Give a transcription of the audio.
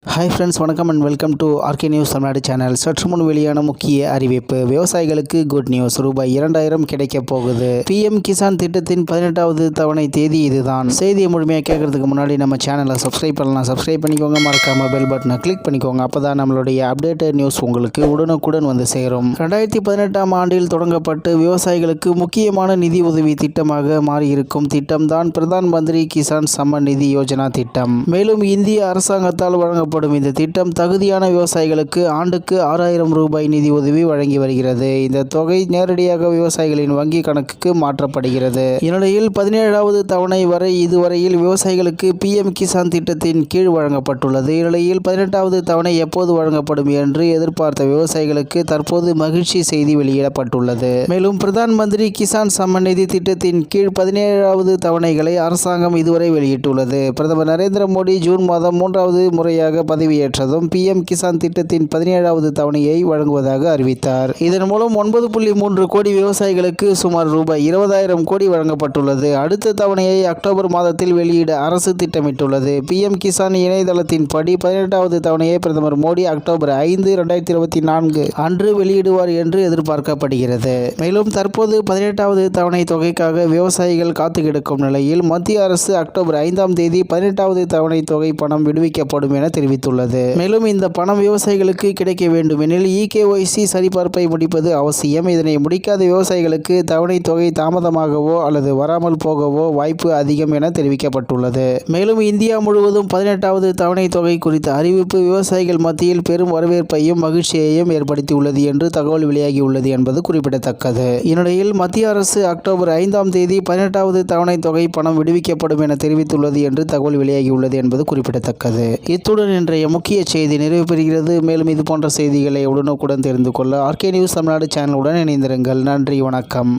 Hi friends, வணக்கம் and welcome to RK news Tamil Nadu channel. சற்று முன் வெளியான முக்கிய அறிவிப்பு. விவசாயிகளுக்கு குட் நியூஸ். ரூபாய் 2000 கிடைக்க போகுது. பிஎம் கிசான் திட்டத்தின் 18வது தவணை தேதி இதுதான். செய்தியை முழுமையாக கேட்கறதுக்கு முன்னாடி நம்ம சேனலை சப்ஸ்கிரைப் பண்ணலாம். சப்ஸ்கிரைப் பண்ணிக்கோங்க. மறக்காம பெல் பட்டனை கிளிக் பண்ணிக்கோங்க. அப்பதான் நம்மளுடைய அப்டேட்டட் நியூஸ் உங்களுக்கு உடனுக்குடன் வந்து சேரும். 2018ஆம் ஆண்டில் தொடங்கப்பட்டு விவசாயிகளுக்கு முக்கியமான நிதி உதவி திட்டமாக மாறியிருக்கும் திட்டம் தான் பிரதான் மந்திரி கிசான் சம்மன் நிதி யோஜனா திட்டம். மேலும் இந்திய அரசாங்கத்தால் வழங்கப்படும் இந்த திட்டம் தகுதியான விவசாயிகளுக்கு ஆண்டுக்கு 6000 ரூபாய் நிதி உதவி வழங்கி வருகிறது. இந்த தொகை நேரடியாக விவசாயிகளின் வங்கி கணக்குக்கு மாற்றப்படுகிறது. இந்நிலையில் 17வது தவணை வரை இதுவரையில் விவசாயிகளுக்கு பிஎம் கிசான் திட்டத்தின் கீழ் வழங்கப்பட்டுள்ளது. இந்நிலையில் 18வது தவணை எப்போது வழங்கப்படும் என்று எதிர்பார்த்த விவசாயிகளுக்கு தற்போது மகிழ்ச்சி செய்தி வெளியிடப்பட்டுள்ளது. மேலும் பிரதான் மந்திரி கிசான் சம்மன் நிதி திட்டத்தின் கீழ் 17வது தவணைகளை அரசாங்கம் இதுவரை வெளியிட்டுள்ளது. பிரதமர் நரேந்திர மோடி ஜூன் மாதம் 3வது முறையாக பதவியேற்றதும் பிஎம் கிசான் திட்டத்தின் 17வது தவணையை வழங்குவதாக அறிவித்தார். இதன் மூலம் 9.3 கோடி விவசாயிகளுக்கு சுமார் ரூபாய் 20,000 கோடி வழங்கப்பட்டுள்ளது. அடுத்த தவணையை அக்டோபர் மாதத்தில் வெளியிட அரசு திட்டமிட்டுள்ளது. பிஎம் கிசான் இணையதளத்தின் படி 18வது தவணையை பிரதமர் மோடி அக்டோபர் 5, 2024 அன்று வெளியிடுவார் என்று எதிர்பார்க்கப்படுகிறது. மேலும் தற்போது 18வது தவணை தொகைக்காக விவசாயிகள் காத்து கிடக்கும் நிலையில் மத்திய அரசு அக்டோபர் 5ஆம் தேதி 18வது தவணை தொகை பணம் விடுவிக்கப்படும் என தெரிவித்துள்ளது. மேலும் இந்த பணம் விவசாயிகளுக்கு கிடைக்க வேண்டுமெனில் இகேஒய்சி சரிபார்ப்பை முடிப்பது அவசியம். இதனை முடிக்காத விவசாயிகளுக்கு தவணை தொகை தாமதமாகவோ அல்லது வராமல் போகவோ வாய்ப்பு அதிகம் என தெரிவிக்கப்பட்டுள்ளது. மேலும் இந்தியா முழுவதும் 18வது தவணை தொகை குறித்த அறிவிப்பு விவசாயிகள் மத்தியில் பெரும் வரவேற்பையும் மகிழ்ச்சியையும் ஏற்படுத்தியுள்ளது என்று தகவல் வெளியாகியுள்ளது என்பது குறிப்பிடத்தக்கது. இந்நிலையில் மத்திய அரசு அக்டோபர் 5ஆம் தேதி 18வது தவணை தொகை பணம் விடுவிக்கப்படும் என தெரிவித்துள்ளது என்று தகவல் வெளியாகியுள்ளது என்பது குறிப்பிடத்தக்கது. இத்துடன் இன்றைய முக்கிய செய்தி நிறைவு பெறுகிறது. மேலும் இது போன்ற செய்திகளை உடனுக்குடன் தெரிந்து கொள்ள ஆர்கே நியூஸ் தமிழ்நாடு சேனலுடன் இணைந்திருங்கள். நன்றி, வணக்கம்.